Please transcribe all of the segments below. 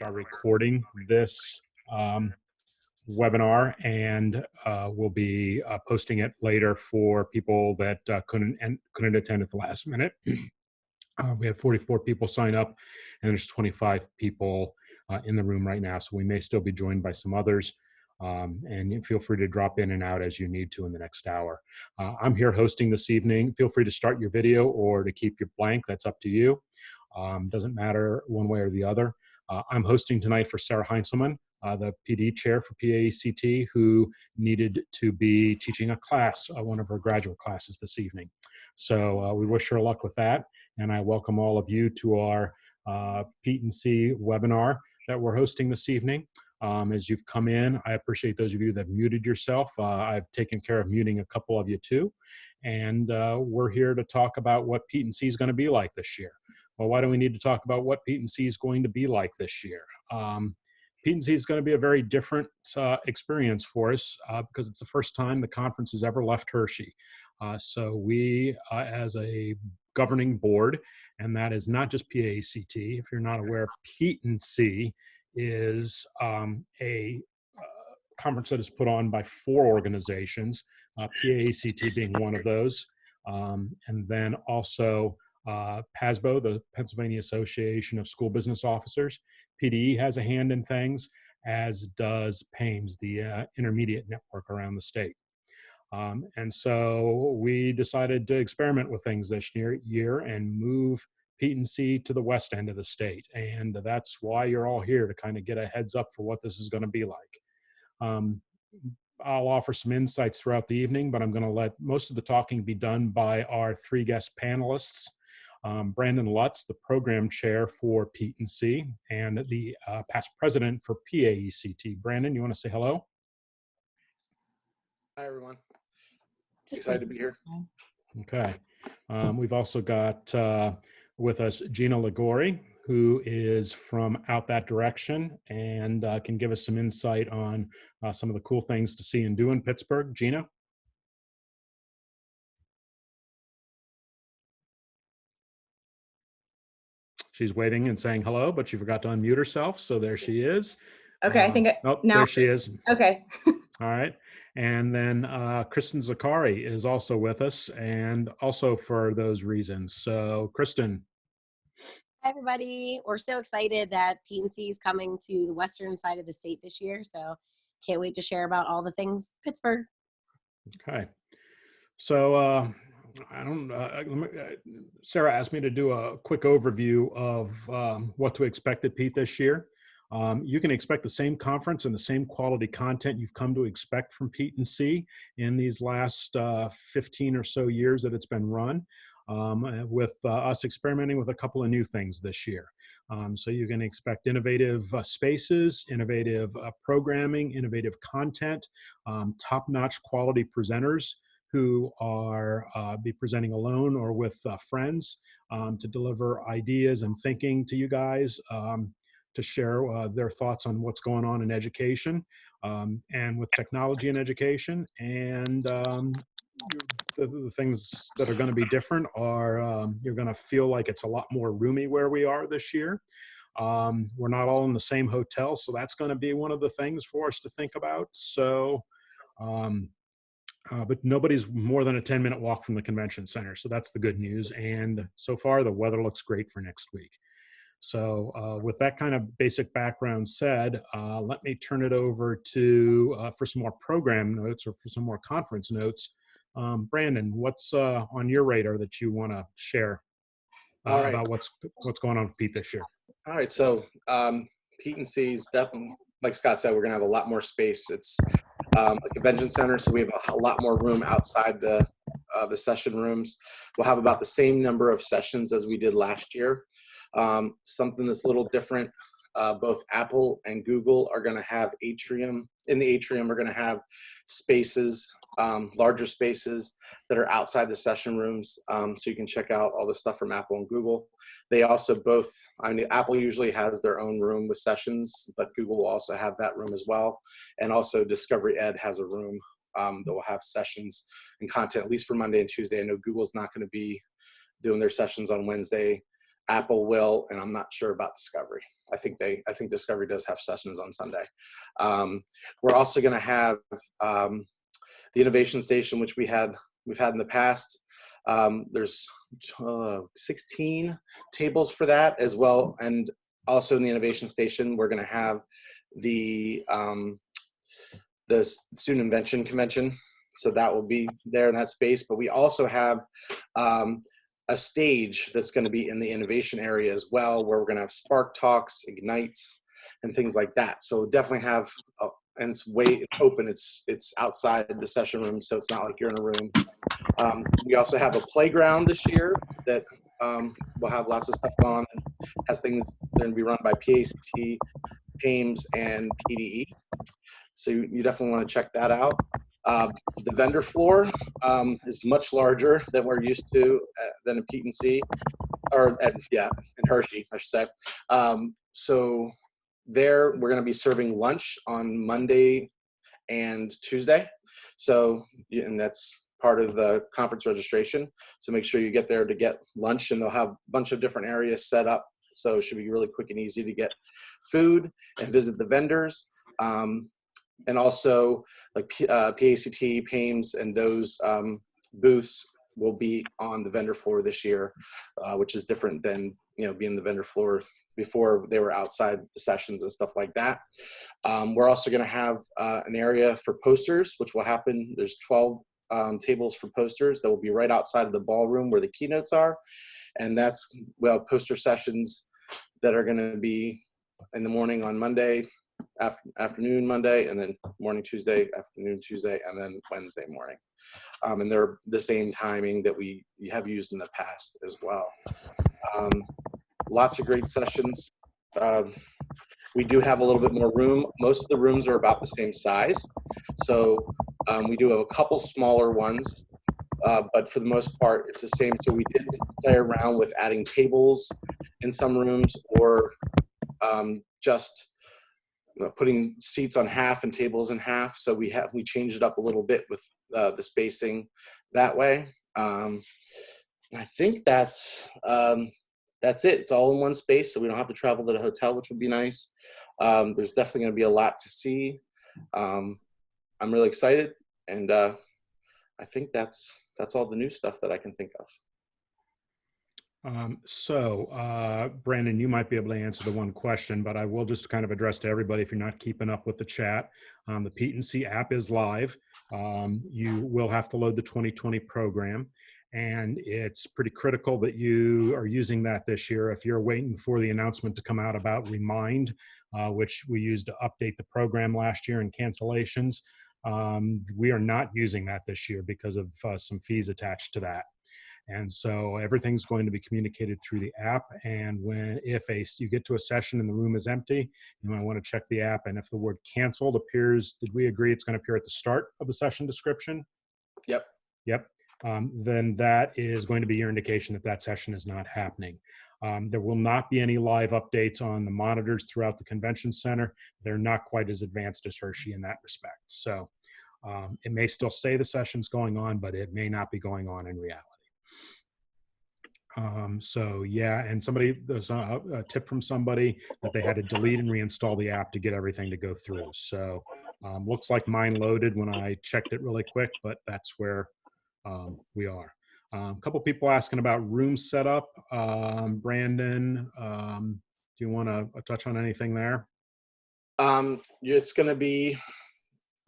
are recording this webinar, and we'll be posting it later for people that couldn't attend at the last minute. We have 44 people sign up, and there's 25 people in the room right now, so we may still be joined by some others. And feel free to drop in and out as you need to in the next hour. I'm here hosting this evening. Feel free to start your video or to keep your blank. That's up to you. Doesn't matter one way or the other. I'm hosting tonight for Sarah Heinzelman, the PD chair for PETE&C, who needed to be teaching a class, one of her graduate classes this evening. So we wish her luck with that. And I welcome all of you to our PETE&C webinar that we're hosting this evening. As you've come in, I appreciate those of you that have muted yourself. I've taken care of muting a couple of you too. And we're here to talk about what PETE&C is going to be like this year. Well, why do we need to talk about what PETE&C is going to be like this year? PETE&C is going to be a very different experience for us because it's the first time the conference has ever left Hershey. So we, as a governing board, and that is not just PACT. If you're not aware, PETE&C is a conference that is put on by 4 organizations, PACT being one of those, and then also PASBO, the Pennsylvania Association of School Business Officers. PDE has a hand in things, as does PAIMS, the intermediate network around the state. And so we decided to experiment with things this year and move PETE&C to the west end of the state. And that's why you're all here, to kind of get a heads up for what this is going to be like. I'll offer some insights throughout the evening, but I'm going to let most of the talking be done by our 3 guest panelists. Brandon Lutz, the program chair for PETE&C and the past president for PAECT. Brandon, you want to say hello? Hi, everyone. Excited to be here. Okay. We've also got with us Gina Ligori, who is from out that direction and can give us some insight on some of the cool things to see and do in Pittsburgh. Gina? She's waiting and saying hello, but she forgot to unmute herself, so there she is. Okay, I think oh, now there she is. Okay. All right. And then Kristen Zakari is also with us, and also for those reasons. So Kristen. Hi, everybody. We're so excited that PETE&C is coming to the western side of the state this year. So can't wait to share about all the things Pittsburgh. Okay. So Sarah asked me to do a quick overview of what to expect at PETE this year. You can expect the same conference and the same quality content you've come to expect from PETE&C in these last 15 or so years that it's been run, with us experimenting with a couple of new things this year. So you can expect innovative spaces, innovative programming, innovative content, top-notch quality presenters who are be presenting alone or with friends to deliver ideas and thinking to you guys, to share their thoughts on what's going on in education and with technology in education. And the things that are going to be different are you're going to feel like it's a lot more roomy where we are this year. We're not all in the same hotel, so that's going to be one of the things for us to think about. So but nobody's more than a 10-minute walk from the convention center. So that's the good news. And so far, the weather looks great for next week. So with that kind of basic background said, let me turn it over to, for some more program notes or for some more conference notes. Brandon, what's on your radar that you want to share about what's going on with PETE this year? All right, so PETE&C is definitely, like Scott said, we're going to have a lot more space. It's a convention center, so we have a lot more room outside the session rooms. We'll have about the same number of sessions as we did last year. Something that's a little different, both Apple and Google are going to have atrium. In the atrium, we're going to have spaces, larger spaces that are outside the session rooms, so you can check out all the stuff from Apple and Google. They also both, I mean, Apple usually has their own room with sessions, but Google will also have that room as well. And also Discovery Ed has a room that will have sessions and content, at least for Monday and Tuesday. I know Google's not going to be doing their sessions on Wednesday. Apple will, and I'm not sure about Discovery. I think Discovery does have sessions on Sunday. We're also going to have the innovation station, which we've had in the past. There's 16 tables for that as well, and also in the innovation station, we're going to have the student invention convention. So that will be there in that space. But we also have a stage that's going to be in the innovation area as well, where we're going to have Spark Talks, Ignites, and things like that. So definitely have, and it's way open. It's outside the session room, so it's not like you're in a room. We also have a playground this year that will have lots of stuff going on. It has things that are going to be run by PETE&C, PETE&C, and PDE. So you definitely want to check that out. The vendor floor is much larger than we're used to than a PETE&C, or in Hershey, I should say. So there, we're going to be serving lunch on Monday and Tuesday. So, and that's part of the conference registration. So make sure you get there to get lunch, and they'll have a bunch of different areas set up. So it should be really quick and easy to get food and visit the vendors. And also like PACT, PAMES, and those booths will be on the vendor floor this year, which is different than, being the vendor floor before. They were outside the sessions and stuff like that. We're also going to have an area for posters, which will happen. There's 12 tables for posters that will be right outside of the ballroom where the keynotes are. And that's, poster sessions that are going to be in the morning on Monday, afternoon Monday, and then morning Tuesday, afternoon Tuesday, and then Wednesday morning. And they're the same timing that we have used in the past as well. Lots of great sessions. We do have a little bit more room. Most of the rooms are about the same size. So we do have a couple smaller ones, but for the most part, it's the same. So we did play around with adding tables in some rooms, or just putting seats on half and tables in half. So we changed it up a little bit with the spacing that way. I think that's it. It's all in one space, so we don't have to travel to the hotel, which would be nice. There's definitely going to be a lot to see. I'm really excited, and I think that's all the new stuff that I can think of. Brandon, you might be able to answer the one question, but I will just kind of address to everybody if you're not keeping up with the chat. The PETE&C app is live. You will have to load the 2020 program, and it's pretty critical that you are using that this year. If you're waiting for the announcement to come out about Remind, which we used to update the program last year, and cancellations, we are not using that this year because of some fees attached to that. And so everything's going to be communicated through the app. And if you get to a session and the room is empty, you might want to check the app. And if the word canceled appears, did we agree it's going to appear at the start of the session description? Yep. Yep. Then that is going to be your indication that that session is not happening. There will not be any live updates on the monitors throughout the convention center. They're not quite as advanced as Hershey in that respect. So it may still say the session's going on, but it may not be going on in reality. And there's a tip from somebody that they had to delete and reinstall the app to get everything to go through. So looks like mine loaded when I checked it really quick, but that's where we are. A couple people asking about room setup. Brandon, do you want to touch on anything there? It's going to be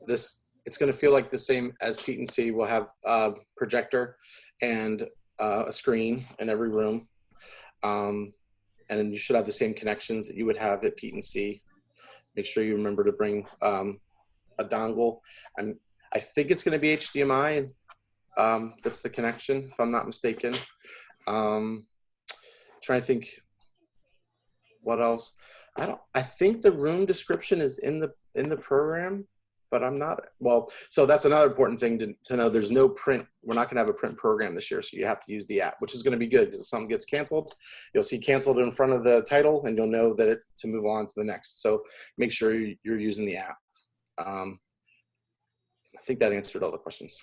this. It's going to feel like the same as PETE&C. We'll have a projector and a screen in every room, and then you should have the same connections that you would have at PETE&C. Make sure you remember to bring a dongle. I think it's going to be HDMI. That's the connection, if I'm not mistaken. Trying to think what else. I think the room description is in the program, but I'm not. Well, so that's another important thing to know. There's no print. We're not going to have a print program this year, so you have to use the app, which is going to be good because if something gets canceled, you'll see canceled in front of the title, and you'll know that to move on to the next. So make sure you're using the app. I think that answered all the questions.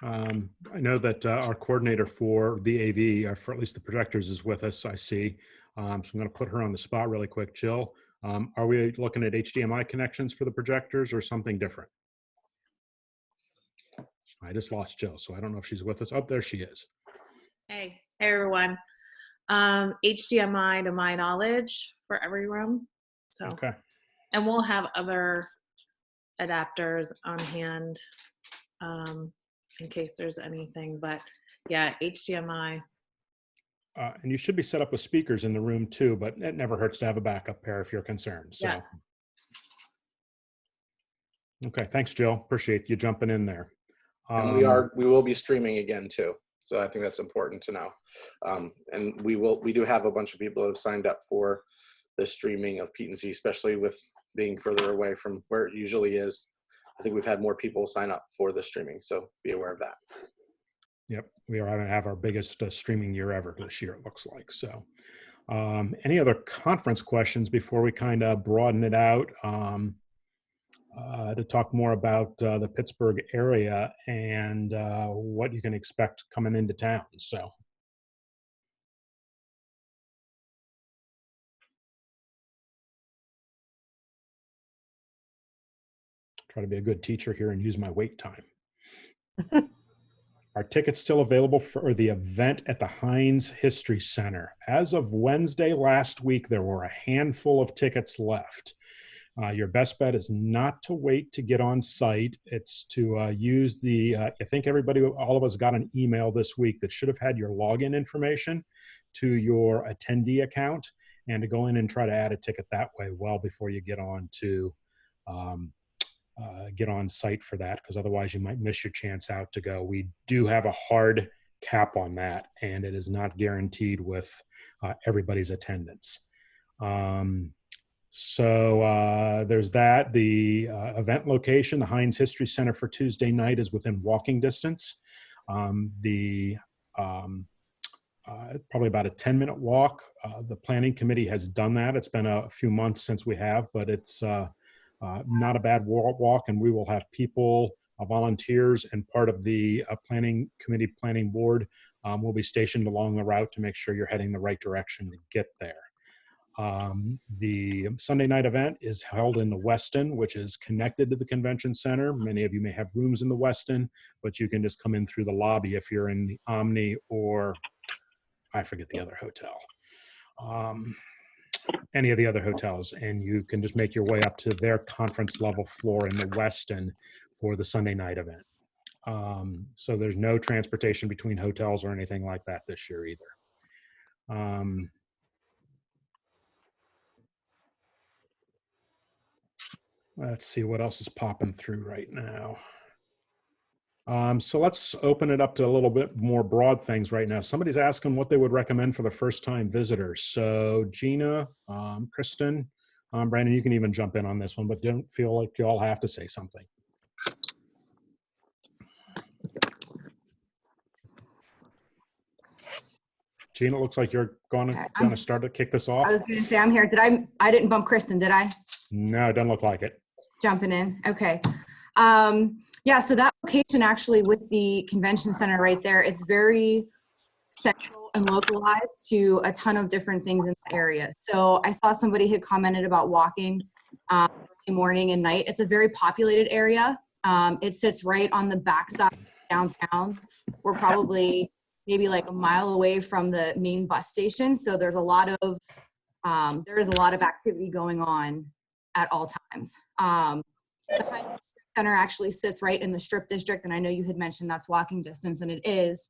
I know that our coordinator for the AV, for at least the projectors, is with us, I see. So I'm going to put her on the spot really quick. Jill, are we looking at HDMI connections for the projectors or something different? I just lost Jill, so I don't know if she's with us. Oh, there she is. Hey everyone. HDMI to my knowledge for every room. So, Okay. and we'll have other adapters on hand in case there's anything, but yeah, HDMI. And you should be set up with speakers in the room too, but it never hurts to have a backup pair if you're concerned. So, Yeah. okay, thanks, Jill. Appreciate you jumping in there. And we will be streaming again too. So I think that's important to know. And we do have a bunch of people who have signed up for the streaming of PETE&C, especially with being further away from where it usually is. I think we've had more people sign up for the streaming, so be aware of that. Yep, we are going to have our biggest streaming year ever this year, it looks like. So any other conference questions before we kind of broaden it out to talk more about the Pittsburgh area and what you can expect coming into town? So. Try to be a good teacher here and use my wait time. Are tickets still available for the event at the Heinz History Center? As of Wednesday last week, there were a handful of tickets left. Your best bet is not to wait to get on site. It's to use the, I think all of us got an email this week that should have had your login information to your attendee account, and to go in and try to add a ticket that way well before you get on to get on site for that, because otherwise you might miss your chance out to go. We do have a hard cap on that, and it is not guaranteed with everybody's attendance. So there's that. The event location, the Heinz History Center for Tuesday night, is within walking distance. Probably about a 10-minute walk. The planning committee has done that. It's been a few months since we have, but it's not a bad walk, and we will have people, volunteers, and part of the planning committee, planning board will be stationed along the route to make sure you're heading the right direction to get there. The Sunday night event is held in the Westin, which is connected to the convention center. Many of you may have rooms in the Westin, but you can just come in through the lobby if you're in the Omni, or I forget the other hotel. Any of the other hotels, and you can just make your way up to their conference level floor in the Westin for the Sunday night event. So there's no transportation between hotels or anything like that this year either. Let's see what else is popping through right now. So let's open it up to a little bit more broad things right now. Somebody's asking what they would recommend for the first-time visitors. So Gina, Kristen, Brandon, you can even jump in on this one, but don't feel like you all have to say something. Gina, looks like you're going to start to kick this off. I was going to say, I'm here. I didn't bump Kristen, did I? No, it doesn't look like it. Jumping in. Okay. Yeah, so that location actually with the convention center right there, it's very central and localized to a ton of different things in the area. So I saw somebody had commented about walking morning and night. It's a very populated area. It sits right on the backside of downtown. We're probably maybe like a mile away from the main bus station. So there's a lot of, there is a lot of activity going on at all times. The High Center actually sits right in the Strip District, and I know you had mentioned that's walking distance, and it is.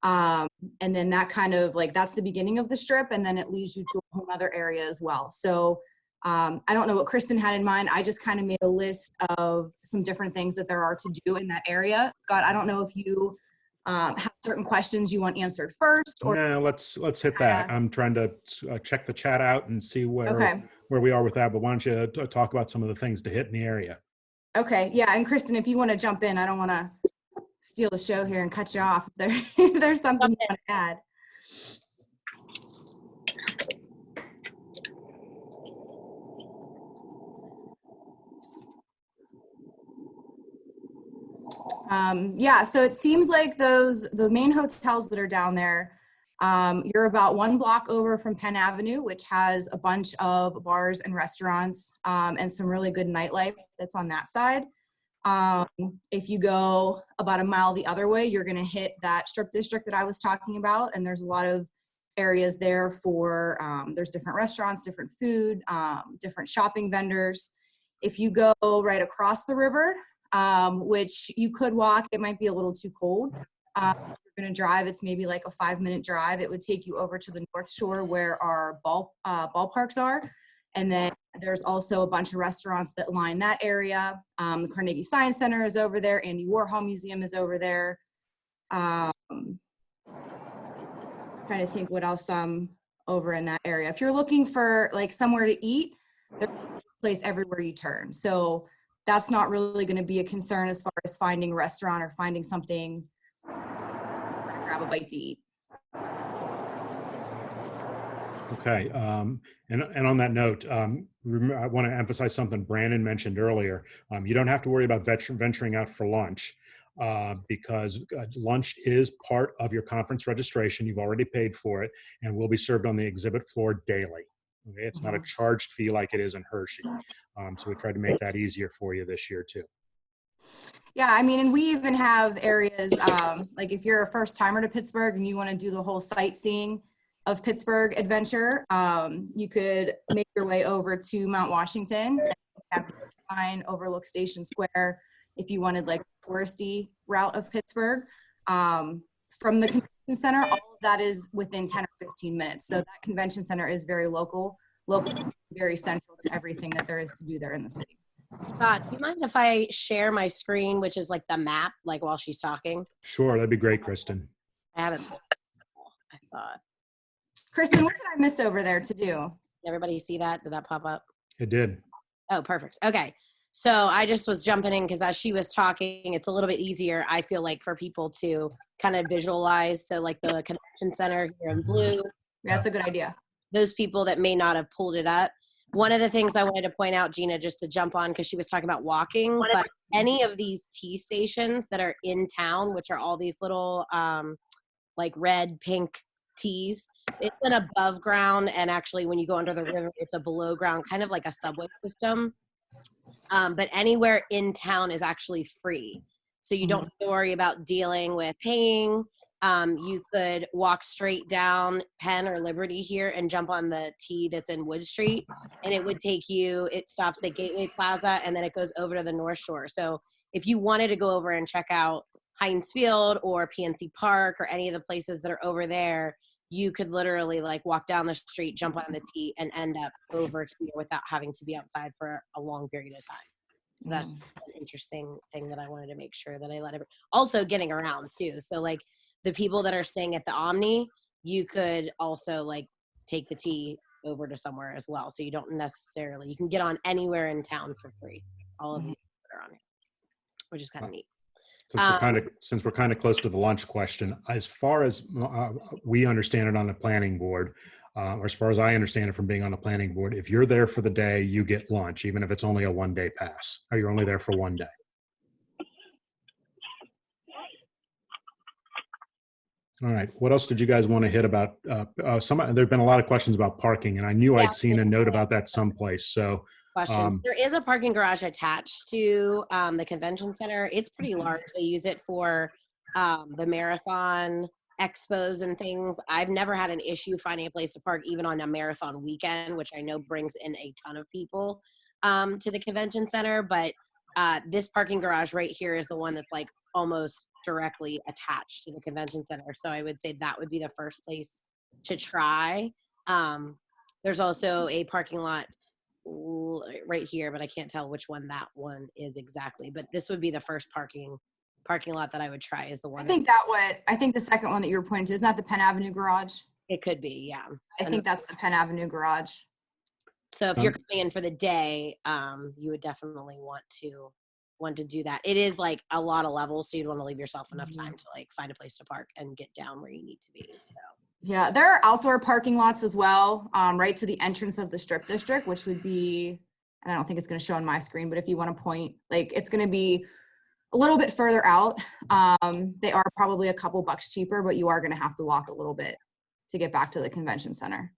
And then that kind of like, that's the beginning of the Strip, and then it leads you to a whole other area as well. So I don't know what Kristen had in mind. I just kind of made a list of some different things that there are to do in that area. Scott, I don't know if you have certain questions you want answered first, or no, let's hit that. I'm trying to check the chat out and see where we are with that, but why don't you talk about some of the things to hit in the area? Okay, yeah, and Kristen, if you want to jump in, I don't want to steal the show here and cut you off if there's something you want to add. Yeah, so it seems like the main hotels that are down there, you're about 1 block over from Penn Avenue, which has a bunch of bars and restaurants, and some really good nightlife that's on that side. If you go about a mile the other way, you're gonna hit that strip district that I was talking about, and there's a lot of areas there for, there's different restaurants, different food, different shopping vendors. If you go right across the river, which you could walk, it might be a little too cold. If you're gonna drive, it's maybe like a 5-minute drive. It would take you over to the North Shore where our ballparks are. And then there's also a bunch of restaurants that line that area. The Carnegie Science Center is over there. Andy Warhol Museum is over there. Trying to think what else over in that area. If you're looking for like somewhere to eat, there's a place everywhere you turn. So that's not really going to be a concern as far as finding a restaurant or finding something to grab a bite to eat. Okay, and on that note, I want to emphasize something Brandon mentioned earlier. You don't have to worry about venturing out for lunch because lunch is part of your conference registration. You've already paid for it and will be served on the exhibit floor daily. Okay, it's not a charged fee like it is in Hershey. So we tried to make that easier for you this year too. Yeah, I mean, and we even have areas, like if you're a first timer to Pittsburgh and you want to do the whole sightseeing of Pittsburgh adventure, you could make your way over to Mount Washington and have the line overlook Station Square if you wanted like a touristy route of Pittsburgh. From the convention center, all of that is within 10 or 15 minutes. So that convention center is very local, very central to everything that there is to do there in the city. Scott, do you mind if I share my screen, which is like the map, like while she's talking? Sure, that'd be great, Kristen. I haven't. I thought. Kristen, what did I miss over there to do? Everybody see that? Did that pop up? It did. Oh, perfect. Okay. So I just was jumping in because as she was talking, it's a little bit easier, I feel like, for people to kind of visualize. So like the convention center here in blue. That's a good idea. Those people that may not have pulled it up. One of the things I wanted to point out, Gina, just to jump on, because she was talking about walking, but any of these tea stations that are in town, which are all these little like red, pink teas, it's an above ground, and actually when you go under the river, it's a below ground, kind of like a subway system. But anywhere in town is actually free. So you don't have to worry about dealing with paying. You could walk straight down Penn or Liberty here and jump on the T that's in Wood Street. And it would take you, it stops at Gateway Plaza and then it goes over to the North Shore. So if you wanted to go over and check out Heinz Field or PETE&C Park or any of the places that are over there, you could literally like walk down the street, jump on the T and end up over here without having to be outside for a long period of time. So that's an interesting thing that I wanted to make sure that I let everyone, also getting around too. So like the people that are staying at the Omni, you could also like take the T over to somewhere as well. So you don't necessarily, you can get on anywhere in town for free. All of these that are on it, which is kind of neat. Since we're kind of close to the lunch question, as far as we understand it on the planning board, or as far as I understand it from being on the planning board, if you're there for the day, you get lunch, even if it's only a one-day pass, or you're only there for one day. All right. What else did you guys want to hit about? There've been a lot of questions about parking, and I knew I'd seen a note about that someplace. So. Questions. There is a parking garage attached to the convention center. It's pretty large. They use it for the marathon expos and things. I've never had an issue finding a place to park, even on a marathon weekend, which I know brings in a ton of people to the convention center. But this parking garage right here is the one that's like almost directly attached to the convention center. So I would say that would be the first place to try. There's also a parking lot right here, but I can't tell which one that one is exactly. But this would be the first parking lot that I would try, is the one. I think the second one that you were pointing to, is not the Penn Avenue garage. It could be, yeah. I think that's the Penn Avenue garage. So if you're coming in for the day, you would definitely want to do that. It is like a lot of levels, so you'd want to leave yourself enough time to like find a place to park and get down where you need to be. So. Yeah, there are outdoor parking lots as well, right to the entrance of the strip district, which would be, and I don't think it's going to show on my screen, but if you want to point, like it's going to be a little bit further out. They are probably a couple bucks cheaper, but you are going to have to walk a little bit to get back to the convention center.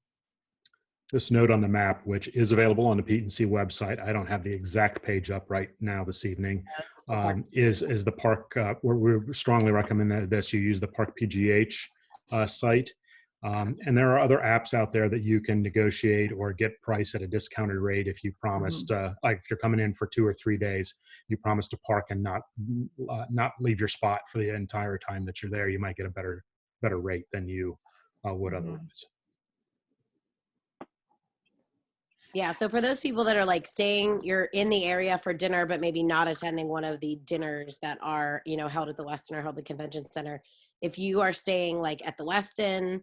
This note on the map, which is available on the PETE&C website, I don't have the exact page up right now this evening, is the park, where we strongly recommend that you use the Park PGH site. And there are other apps out there that you can negotiate or get price at a discounted rate if you promised, like if you're coming in for 2 or 3 days, you promise to park and not leave your spot for the entire time that you're there. You might get a better rate than you would otherwise. Yeah, so for those people that are like staying, you're in the area for dinner, but maybe not attending one of the dinners that are, you know, held at the Westin or held at the Convention Center. If you are staying like at the Westin,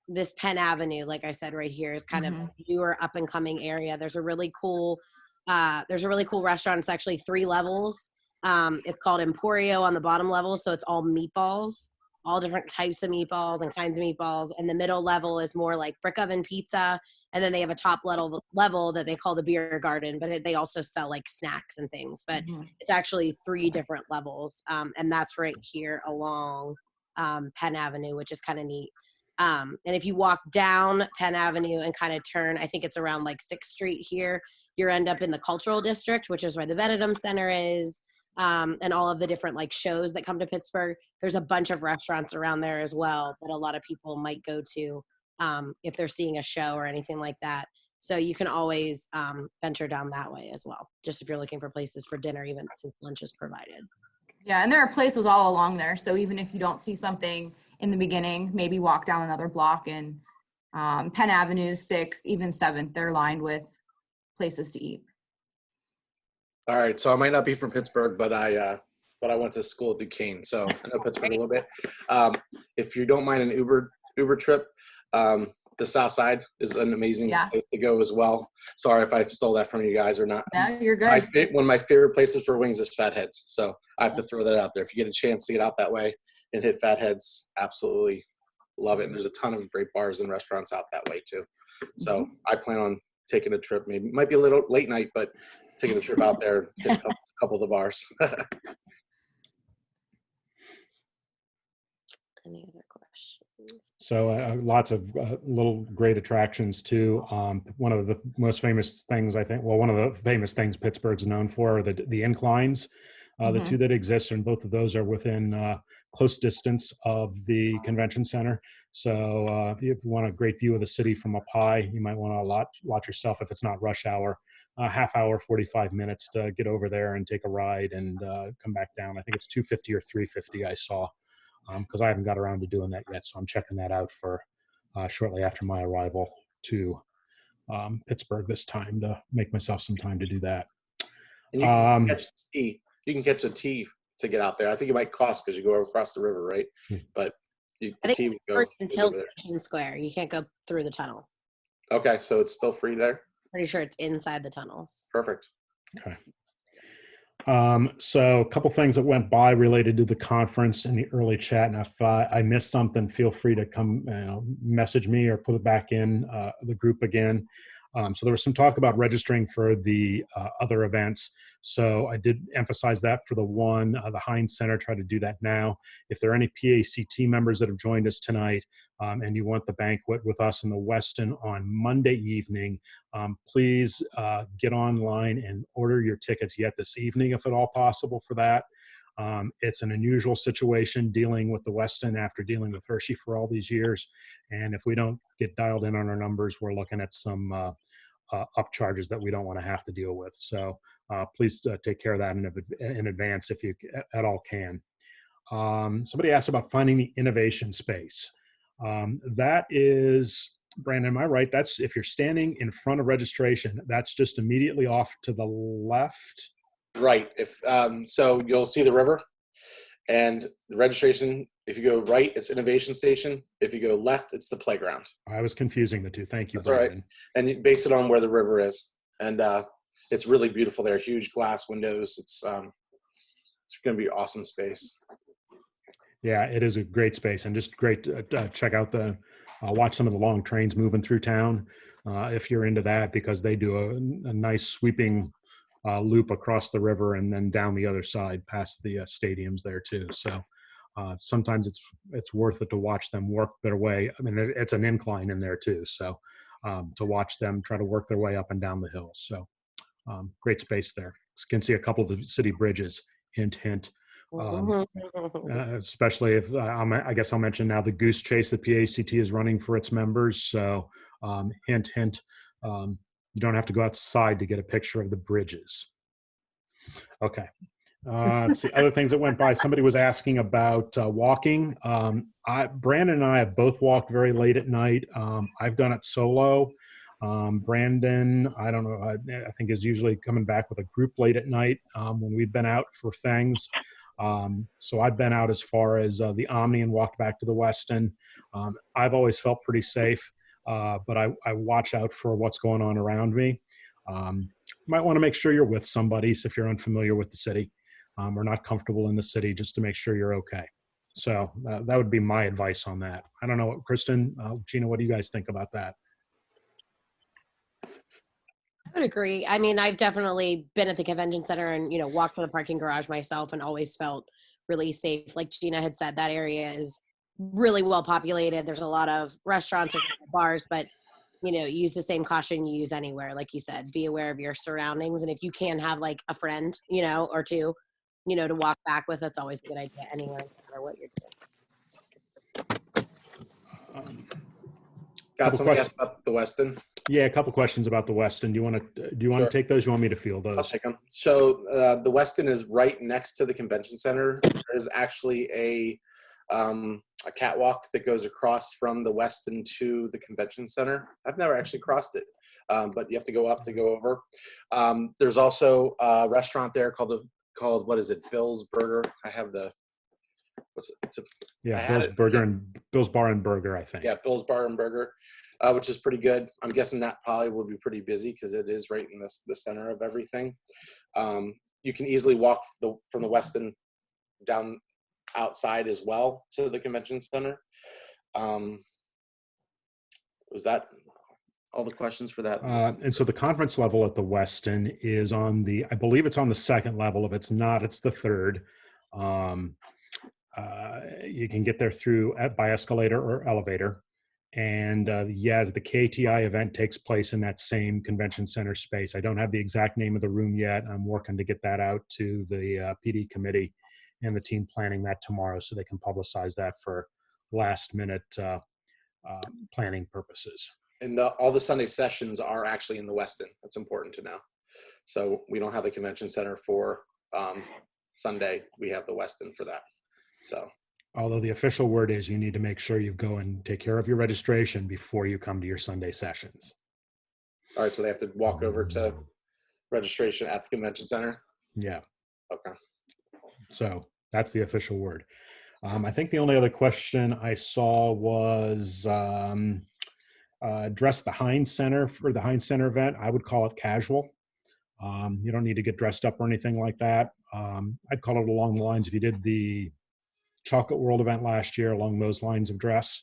this Penn Avenue, like I said, right here is kind of a newer up and coming area. There's a really cool restaurant. It's actually 3 levels. It's called Emporio on the bottom level. So it's all meatballs, all different types of meatballs and kinds of meatballs. And the middle level is more like brick oven pizza. And then they have a top level that they call the beer garden, but they also sell like snacks and things. But it's actually 3 different levels. And that's right here along Penn Avenue, which is kind of neat. And if you walk down Penn Avenue and kind of turn, I think it's around like 6th Street here, you end up in the Cultural District, which is where the Benedum Center is, and all of the different like shows that come to Pittsburgh. There's a bunch of restaurants around there as well that a lot of people might go to if they're seeing a show or anything like that. So you can always venture down that way as well, just if you're looking for places for dinner, even since lunch is provided. Yeah, and there are places all along there. So even if you don't see something in the beginning, maybe walk down another block, and Penn Avenue, 6th, even 7th, they're lined with places to eat. All right, so I might not be from Pittsburgh, but I went to school at Duquesne, so I know Pittsburgh a little bit. If you don't mind an Uber trip, the South Side is an amazing place to go as well. Sorry if I stole that from you guys or not. No, you're good. One of my favorite places for wings is Fatheads, so I have to throw that out there. If you get a chance to get out that way and hit Fatheads, absolutely love it. And there's a ton of great bars and restaurants out that way too. So I plan on taking a trip. Maybe it might be a little late night, but taking a trip out there, hit a couple of the bars. Any other questions? So lots of little great attractions too. One of the most famous things, I think, well, one of the famous things Pittsburgh's known for are the inclines. The 2 that exist, and both of those are within close distance of the convention center. So if you want a great view of the city from up high, you might want to watch yourself if it's not rush hour. Half hour, 45 minutes to get over there and take a ride and come back down. I think it's $250 or $350 I saw, because I haven't got around to doing that yet. So I'm checking that out for shortly after my arrival to Pittsburgh this time, to make myself some time to do that. And you can catch the T. You can catch a T to get out there. I think it might cost because you go across the river, right? But the T would go until Station Square. You can't go through the tunnel. Okay, so it's still free there? Pretty sure it's inside the tunnels. Perfect. Okay. So a couple things that went by related to the conference in the early chat. And if I missed something, feel free to come message me or put it back in the group again. So there was some talk about registering for the other events. So I did emphasize that for the Heinz Center, try to do that now. If there are any PACT members that have joined us tonight and you want the banquet with us in the Westin on Monday evening, please get online and order your tickets yet this evening, if at all possible, for that. It's an unusual situation dealing with the Westin after dealing with Hershey for all these years. And if we don't get dialed in on our numbers, we're looking at some upcharges that we don't want to have to deal with. So please take care of that in advance if you at all can. Somebody asked about finding the innovation space. That is, Brandon, am I right? That's if you're standing in front of registration, that's just immediately off to the left. Right. If so, you'll see the river, and the registration. If you go right, it's Innovation Station. If you go left, it's the playground. I was confusing the two. Thank you, That's Brandon. Right. And you base it on where the river is, and it's really beautiful there. Huge glass windows. It's going to be awesome space. Yeah, it is a great space, and just great to check out watch some of the long trains moving through town if you're into that, because they do a nice sweeping loop across the river and then down the other side past the stadiums there too. So sometimes it's worth it to watch them work their way. I mean, it's an incline in there too. So to watch them try to work their way up and down the hill. So great space there. You can see a couple of the city bridges, hint, hint. Especially if I guess I'll mention now the goose chase that PACT is running for its members. So hint, hint, you don't have to go outside to get a picture of the bridges. Okay. Let's see, other things that went by. Somebody was asking about walking. Brandon and I have both walked very late at night. I've done it solo. Brandon, I don't know, I think is usually coming back with a group late at night when we've been out for things. So I've been out as far as the Omni and walked back to the Westin. I've always felt pretty safe, but I watch out for what's going on around me. Might want to make sure you're with somebody if you're unfamiliar with the city or not comfortable in the city, just to make sure you're okay. So that would be my advice on that. I don't know, Kristen, Gina, what do you guys think about that? I would agree. I mean, I've definitely been at the convention center and, walked from the parking garage myself and always felt really safe. Like Gina had said, that area is really well populated. There's a lot of restaurants and bars, but, use the same caution you use anywhere. Like you said, be aware of your surroundings. And if you can have like a friend, or two, to walk back with, that's always a good idea anywhere, no matter what you're doing. Got somebody asked about the Westin? Yeah, a couple questions about the Westin. Do you want Sure. to take those? You want me to field those? I'll take them. So the Westin is right next to the convention center. There's actually a catwalk that goes across from the Westin to the convention center. I've never actually crossed it, but you have to go up to go over. There's also a restaurant there called what is it? Bill's Burger. I have the Bill's Bar and Burger, I think. Yeah, Bill's Bar and Burger, which is pretty good. I'm guessing that probably will be pretty busy because it is right in the center of everything. You can easily walk from the Westin down outside as well to the convention center. Was that all the questions for that? And so the conference level at the Westin is I believe it's on the second level. If it's not, it's the third. You can get there by escalator or elevator. And the KTI event takes place in that same convention center space. I don't have the exact name of the room yet. I'm working to get that out to the PD committee and the team planning that tomorrow so they can publicize that for last minute planning purposes. And all the Sunday sessions are actually in the Westin. That's important to know. So we don't have the convention center for Sunday. We have the Westin for that. So, although the official word is you need to make sure you go and take care of your registration before you come to your Sunday sessions. All right, so they have to walk over to registration at the convention center? Yeah. Okay. So that's the official word. I think the only other question I saw was dress the Heinz Center for the Heinz Center event. I would call it casual. You don't need to get dressed up or anything like that. I'd call it along the lines, if you did the Chocolate World event last year, along those lines of dress.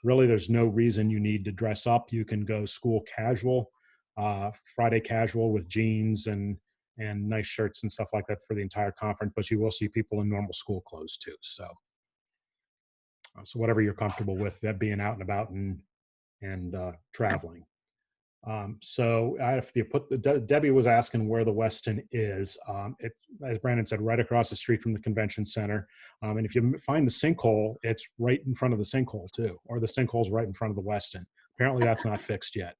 Really, there's no reason you need to dress up. You can go school casual, Friday casual with jeans and nice shirts and stuff like that for the entire conference, but you will see people in normal school clothes too. So whatever you're comfortable with, that being out and about and traveling. So if you Debbie was asking where the Westin is, as Brandon said, right across the street from the convention center. And if you find the sinkhole, it's right in front of the sinkhole too, or the sinkhole's right in front of the Westin. Apparently that's not fixed yet.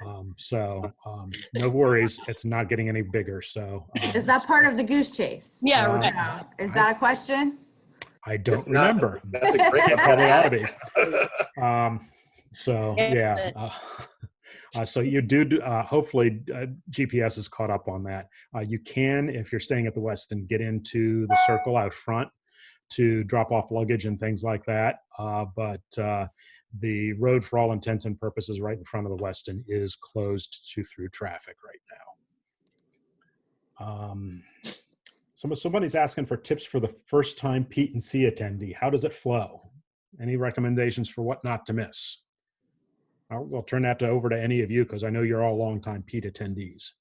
No worries. It's not getting any bigger. So is that part of the goose chase? Yeah. Right. Is that a question? I don't remember. That's a great probably ought to be. So yeah. So you do, hopefully GPS is caught up on that. You can, if you're staying at the Westin, get into the circle out front to drop off luggage and things like that. But the road, for all intents and purposes, right in front of the Westin is closed to through traffic right now. Somebody's asking for tips for the first time PETE&C attendee. How does it flow? Any recommendations for what not to miss? I'll turn that over to any of you because I know you're all longtime PETE attendees.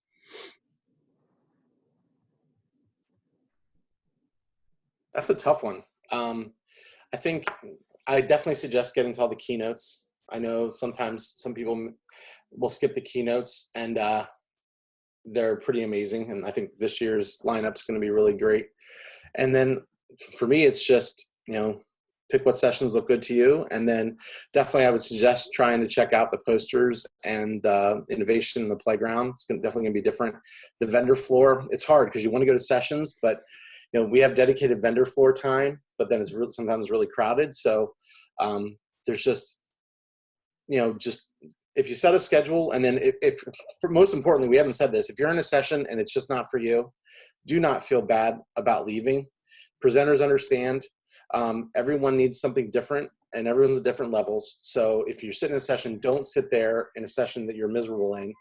That's a tough one. I think I definitely suggest getting to all the keynotes. I know sometimes some people will skip the keynotes, and they're pretty amazing. And I think this year's lineup is going to be really great. And then for me, it's just, pick what sessions look good to you. And then definitely I would suggest trying to check out the posters and innovation in the playground. It's definitely going to be different. The vendor floor, it's hard because you want to go to sessions, but we have dedicated vendor floor time, but then it's sometimes really crowded. So there's just, just if you set a schedule, and then if for most importantly, we haven't said this, if you're in a session and it's just not for you, do not feel bad about leaving. Presenters understand. Everyone needs something different, and everyone's at different levels. So if you're sitting in a session, don't sit there in a session that you're miserable in.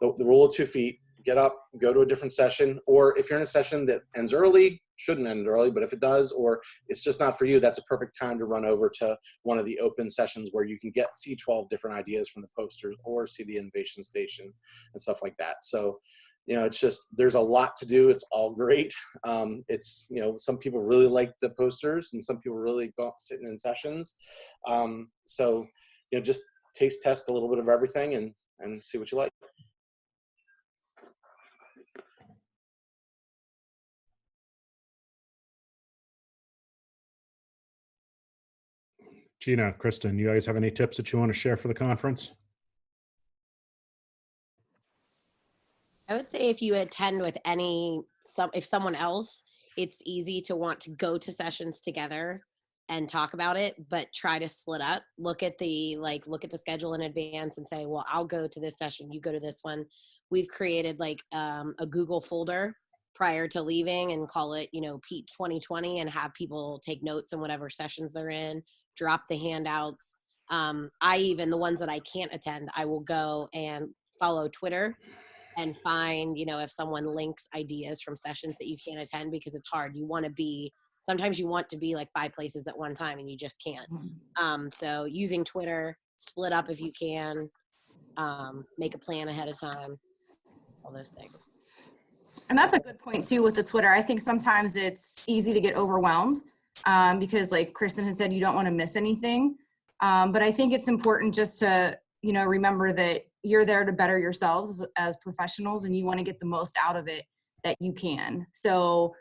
The rule of 2 feet, get up, go to a different session. Or if you're in a session that ends early, shouldn't end early, but if it does, or it's just not for you, that's a perfect time to run over to one of the open sessions where you can see 12 different ideas from the posters or see the innovation station and stuff like that. So it's just, there's a lot to do. It's all great. It's, some people really like the posters and some people really go sitting in sessions. So, just taste test a little bit of everything and see what you like. Gina, Kristen, you guys have any tips that you want to share for the conference? I would say if you attend with if someone else, it's easy to want to go to sessions together and talk about it, but try to split up. Look at the schedule in advance and say, well, I'll go to this session, you go to this one. We've created a Google folder prior to leaving and call it, PETE 2020, and have people take notes on whatever sessions they're in, drop the handouts. The ones that I can't attend, I will go and follow Twitter and find, if someone links ideas from sessions that you can't attend, because it's hard. Sometimes you want to be like 5 places at one time and you just can't. So using Twitter, split up if you can, make a plan ahead of time, all those things. And that's a good point too with the Twitter. I think sometimes it's easy to get overwhelmed because like Kristen has said, you don't want to miss anything. But I think it's important just to, remember that you're there to better yourselves as professionals, and you want to get the most out of it that you can. So,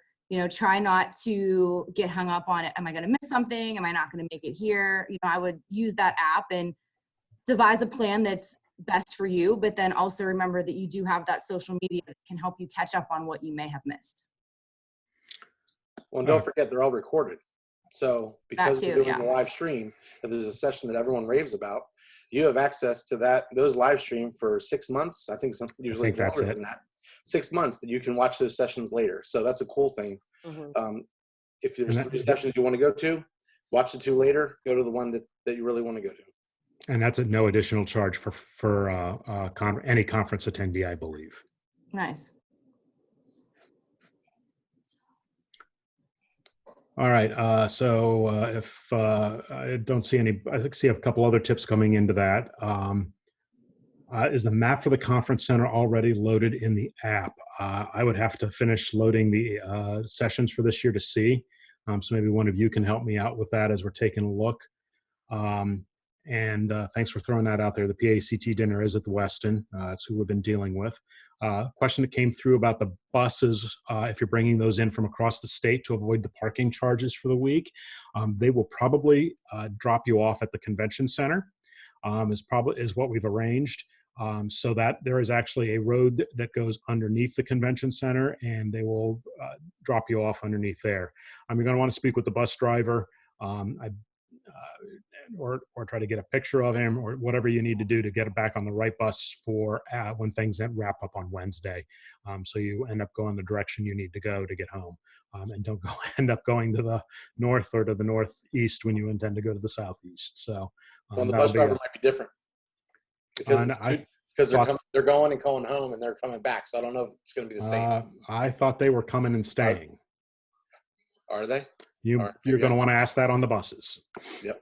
try not to get hung up on it. Am I going to miss something? Am I not going to make it here? I would use that app and devise a plan that's best for you, but then also remember that you do have that social media that can help you catch up on what you may have missed. Well, and don't forget, they're all recorded. So because we're doing yeah. a live stream, if there's a session that everyone raves about, you have access to those live stream for 6 months. I think usually longer than that. 6 months that you can watch those sessions later. So that's a cool thing. Mm-hmm. If there's 3 sessions you want to go to, watch the 2 later, go to the one that you really want to go to. And that's at no additional charge for any conference attendee, I believe. Nice. All right. So if I don't see any, I see a couple other tips coming into that. Is the map for the conference center already loaded in the app? I would have to finish loading the sessions for this year to see. So maybe one of you can help me out with that as we're taking a look. And thanks for throwing that out there. The PETE&C dinner is at the Westin. That's who we've been dealing with. Question that came through about the buses, if you're bringing those in from across the state to avoid the parking charges for the week, they will probably drop you off at the convention center, is what we've arranged. So that there is actually a road that goes underneath the convention center, and they will drop you off underneath there. You're going to want to speak with the bus driver. Or try to get a picture of him, or whatever you need to do to get it back on the right bus for when things wrap up on Wednesday. So you end up going the direction you need to go to get home, and don't end up going to the north or to the northeast when you intend to go to the southeast. So the bus driver might be different because they're going and going home and they're coming back. So I don't know if it's going to be the same. I thought they were coming and staying. Are they? You're going to want to ask that on the buses. Yep.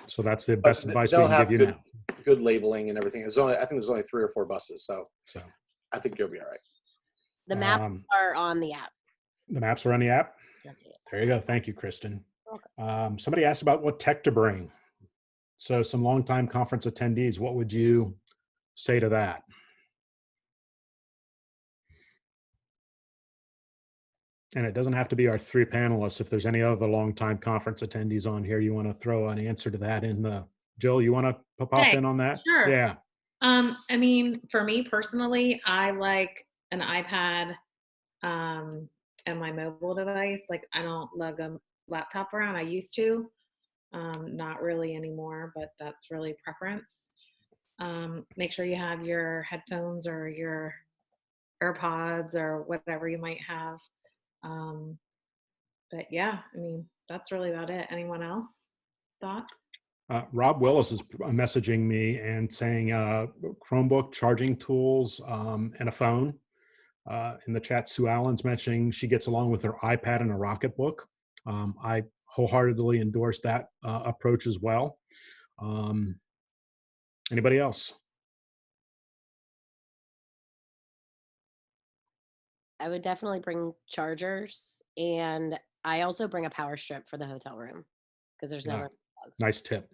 So that's the best advice we can give you now. Good labeling and everything. I think there's only 3 or 4 buses, so I think you'll be all right. The maps are on the app. The maps are on the app? There you go. Thank you, Kristen. Somebody asked about what tech to bring. So some longtime conference attendees, what would you say to that? And it doesn't have to be our three panelists. If there's any other longtime conference attendees on here, you want to throw an answer to that in the, Jill, you want to pop in on that? Sure. Yeah. I mean, for me personally, I like an iPad and my mobile device. Like, I don't lug a laptop around. I used to, not really anymore, but that's really preference. Make sure you have your headphones or your AirPods or whatever you might have. But yeah, I mean, that's really about it. Anyone else? Thoughts? Rob Willis is messaging me and saying Chromebook, charging tools, and a phone. In the chat, Sue Allen's mentioning she gets along with her iPad and a Rocketbook. I wholeheartedly endorse that approach as well. Anybody else? I would definitely bring chargers, and I also bring a power strip for the hotel room because there's never bugs. Nice tip.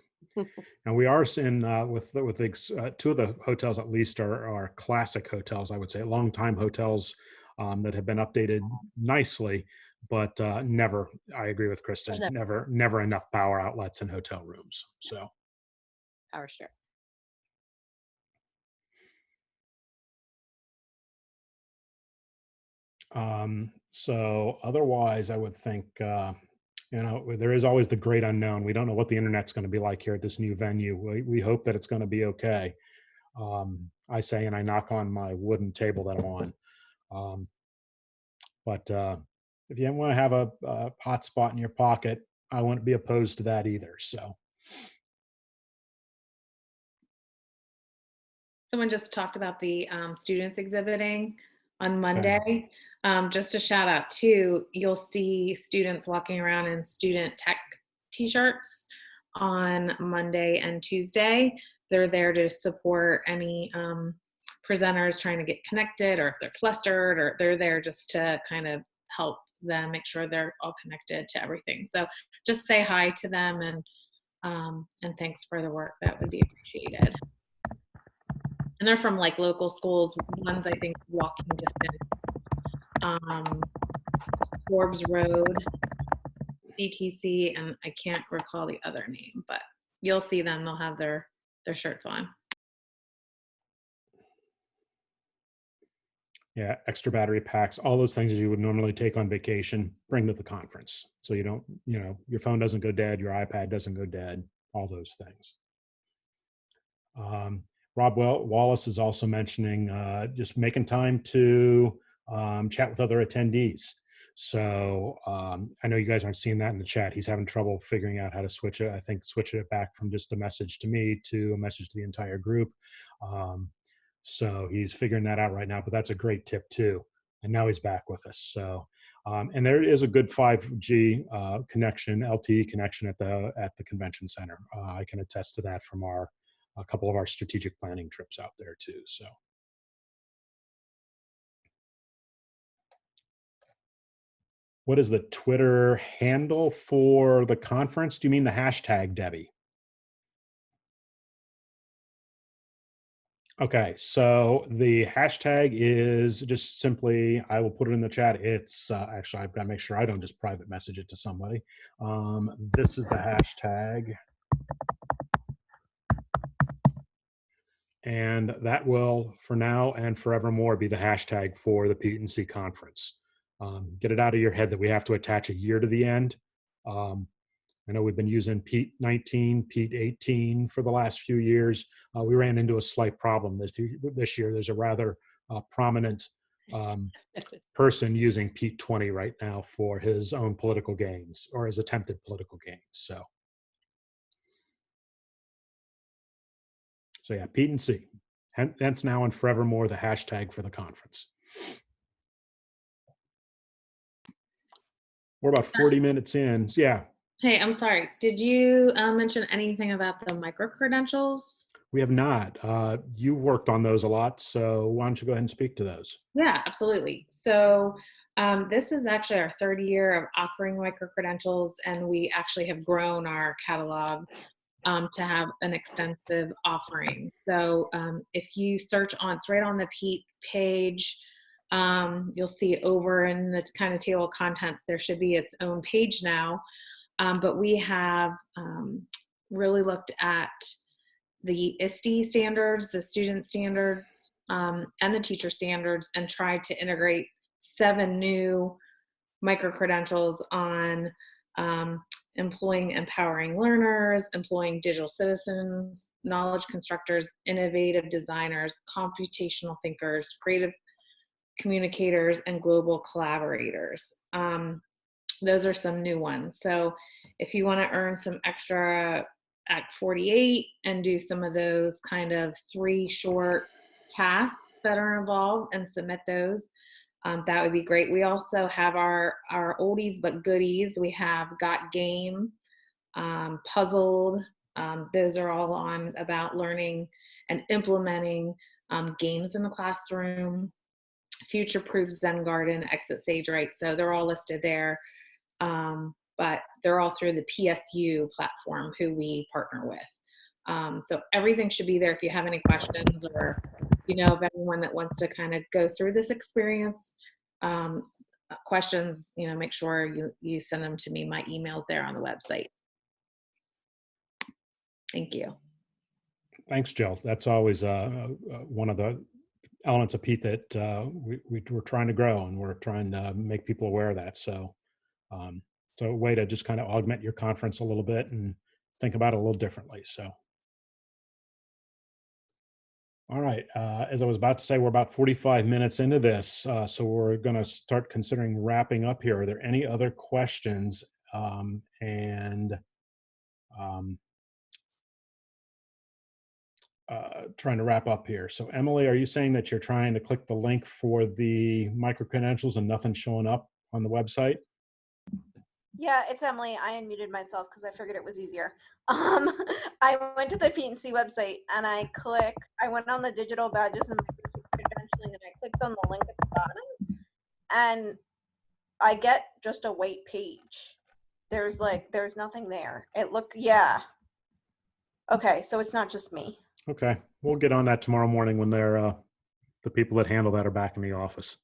And we are in with two of the hotels at least are classic hotels, I would say, long-time hotels that have been updated nicely, but never. I agree with Kristen. Never enough power outlets in hotel rooms. So power strip. So otherwise, I would think, there is always the great unknown. We don't know what the internet's going to be like here at this new venue. We hope that it's going to be okay. I say, and I knock on my wooden table that I'm on. But if you want to have a hotspot in your pocket, I wouldn't be opposed to that either. So. Someone just talked about the students exhibiting on Monday. Just a shout out too, you'll see students walking around in student tech t-shirts on Monday and Tuesday. They're there to support any presenters trying to get connected, or if they're flustered, or they're there just to kind of help them make sure they're all connected to everything. So just say hi to them and thanks for the work. That would be appreciated. And they're from like local schools. One's, I think, walking distance. Forbes Road, CTC, and I can't recall the other name, but you'll see them. They'll have their shirts on. Yeah, extra battery packs, all those things that you would normally take on vacation, bring to the conference. So you don't, your phone doesn't go dead, your iPad doesn't go dead, all those things. Rob Wallace is also mentioning just making time to chat with other attendees. So I know you guys aren't seeing that in the chat. He's having trouble figuring out how to switch it. I think switching it back from just a message to me to a message to the entire group. So he's figuring that out right now, but that's a great tip too. And now he's back with us. So, and there is a good 5G connection, LTE connection at the convention center. I can attest to that from a couple of our strategic planning trips out there too. So. What is the Twitter handle for the conference? Do you mean the hashtag, Debbie? Okay, so the hashtag is just simply, I will put it in the chat. It's actually, I've got to make sure I don't just private message it to somebody. This is the hashtag. And that will, for now and forevermore, be the hashtag for the PETE&C conference. Get it out of your head that we have to attach a year to the end. I know we've been using PETE-19, PETE-18 for the last few years. We ran into a slight problem this year. There's a rather prominent person using PETE-20 right now for his own political gains, or his attempted political gains. So yeah, PETE&C. Hence now and forevermore the hashtag for the conference. We're about 40 minutes in. So yeah. Hey, I'm sorry. Did you mention anything about the micro-credentials? We have not. You worked on those a lot, so why don't you go ahead and speak to those? Yeah, absolutely. So This is actually our third year of offering micro-credentials, and we actually have grown our catalog to have an extensive offering. So if you search on, it's right on the PETE page. You'll see over in the kind of table of contents, there should be its own page now. But we have really looked at the ISTE standards, the student standards, and the teacher standards, and tried to integrate 7 new micro-credentials on employing empowering learners, employing digital citizens, knowledge constructors, innovative designers, computational thinkers, creative communicators, and global collaborators. Those are some new ones. So if you want to earn some extra at 48 and do some of those kind of 3 short tasks that are involved and submit those, that would be great. We also have our oldies but goodies. We have Got Game, Puzzled. Those are all on about learning and implementing games in the classroom. Future Proof, Zen Garden, Exit Sage Right. So they're all listed there. But they're all through the PSU platform who we partner with. So everything should be there if you have any questions, or you know of anyone that wants to kind of go through this experience. Questions, you know, make sure you send them to me. My email's there on the website. Thank you. Thanks, Jill. That's always one of the elements of PETE that we're trying to grow, and we're trying to make people aware of that. So so a way to just kind of augment your conference a little bit and think about it a little differently. So, all right, as I was about to say, we're about 45 minutes into this, so we're going to start considering wrapping up here. Are there any other questions? Trying to wrap up here. So Emily, are you saying that you're trying to click the link for the micro-credentials and nothing's showing up on the website? Yeah, it's Emily. I unmuted myself because I figured it was easier. I went to the PETE&C website and I went on the digital badges and credentialing, and I clicked on the link at the bottom, and I get just a wait page. There's nothing there. Yeah. Okay, so it's not just me. Okay, we'll get on that tomorrow morning when they're the people that handle that are back in the office.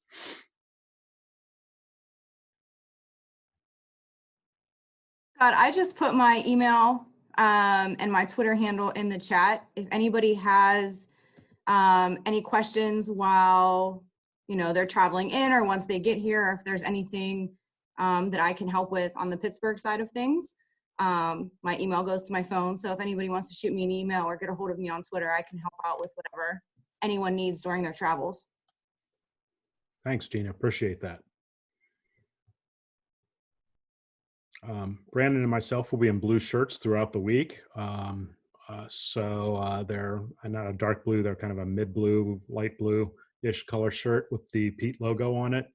God, I just put my email and my Twitter handle in the chat. If anybody has any questions while they're traveling in, or once they get here, or if there's anything that I can help with on the Pittsburgh side of things, my email goes to my phone. So if anybody wants to shoot me an email or get a hold of me on Twitter, I can help out with whatever anyone needs during their travels. Thanks, Gina. Appreciate that. Brandon and myself will be in blue shirts throughout the week. So they're not a dark blue, they're kind of a mid blue, light blue-ish color shirt with the PETE logo on it.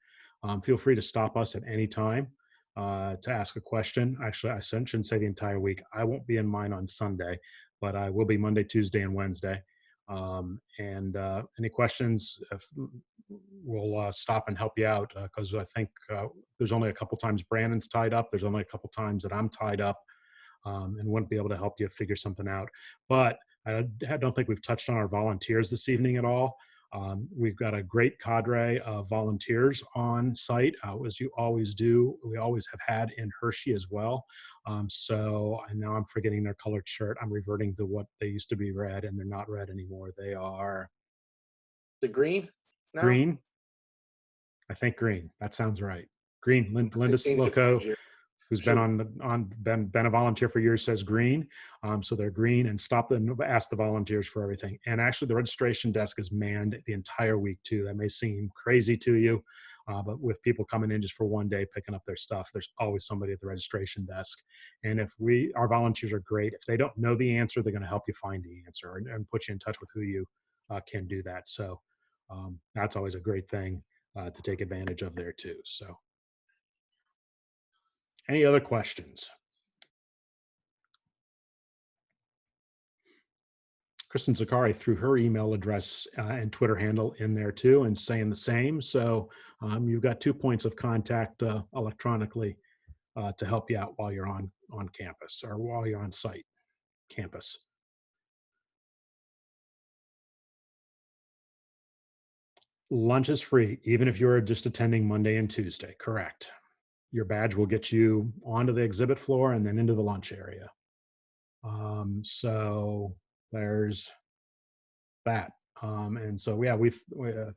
Feel free to stop us at any time to ask a question. Actually, I shouldn't say the entire week. I won't be in mine on Sunday, but I will be Monday, Tuesday, and Wednesday. Any questions, we'll stop and help you out, because I think there's only a couple times Brandon's tied up. There's only a couple times that I'm tied up, and wouldn't be able to help you figure something out. But I don't think we've touched on our volunteers this evening at all. We've got a great cadre of volunteers on site, as you always do. We always have had in Hershey as well. So I know I'm forgetting their colored shirt. I'm reverting to what they used to be red, and they're not red anymore. They are the green. No? Green. I think green. That sounds right. Green. Linda Loco, who's been a volunteer for years, says green. So they're green, and ask the volunteers for everything. And actually the registration desk is manned the entire week too. That may seem crazy to you, but with people coming in just for one day, picking up their stuff, there's always somebody at the registration desk. And our volunteers are great. If they don't know the answer, they're going to help you find the answer and put you in touch with who you can do that. So that's always a great thing to take advantage of there too. So any other questions? Kristen Zakari threw her email address and Twitter handle in there too, and saying the same. So you've got 2 points of contact electronically to help you out while you're on campus or while you're on site campus. Lunch is free, even if you're just attending Monday and Tuesday, correct. Your badge will get you onto the exhibit floor and then into the lunch area. So there's that. And so, yeah, we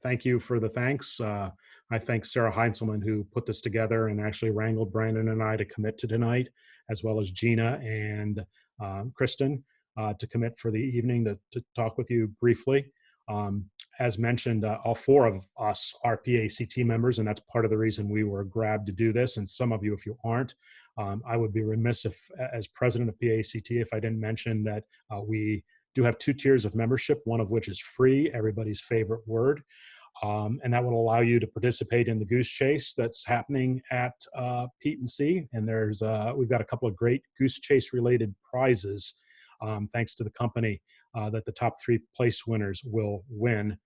thank you for the thanks. I thank Sarah Heinzelman, who put this together and actually wrangled Brandon and I to commit to tonight, as well as Gina and Kristen to commit for the evening to talk with you briefly. As mentioned, all 4 of us are PETE&C members, and that's part of the reason we were grabbed to do this. And some of you, if you aren't, I would be remiss if, as president of PETE&C, if I didn't mention that we do have 2 tiers of membership, one of which is free, everybody's favorite word. And that will allow you to participate in the goose chase that's happening at PETE&C. And there's we've got a couple of great goose chase related prizes, thanks to the company, that the top 3 place winners will win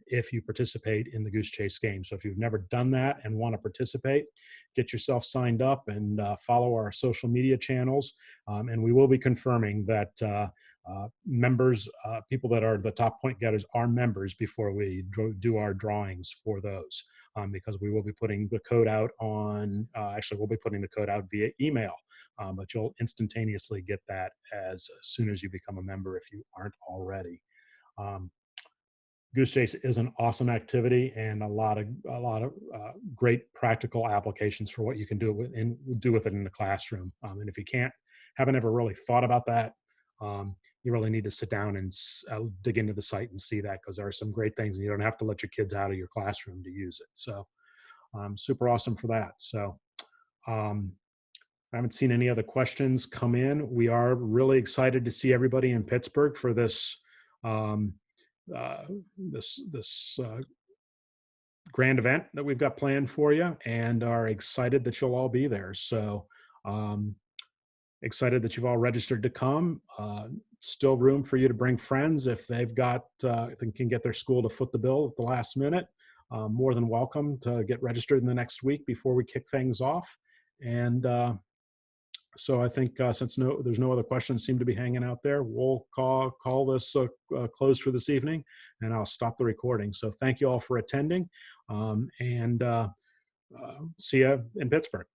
if you participate in the goose chase game. So if you've never done that and want to participate, get yourself signed up and follow our social media channels. And we will be confirming that members, people that are the top point getters, are members before we do our drawings for those, because we will be putting the code out on, actually we'll be putting the code out via email, but you'll instantaneously get that as soon as you become a member if you aren't already. Goose Chase is an awesome activity and a lot of great practical applications for what you can do with it in the classroom. And if you haven't ever really thought about that, you really need to sit down and dig into the site and see that, because there are some great things, and you don't have to let your kids out of your classroom to use it. So super awesome for that. So I haven't seen any other questions come in. We are really excited to see everybody in Pittsburgh for this grand event that we've got planned for you, and are excited that you'll all be there. So excited that you've all registered to come. Still room for you to bring friends if they've got, if they can get their school to foot the bill at the last minute. More than welcome to get registered in the next week before we kick things off. And so I think since there's no other questions seem to be hanging out there, we'll call this closed for this evening, and I'll stop the recording. So thank you all for attending, and see you in Pittsburgh.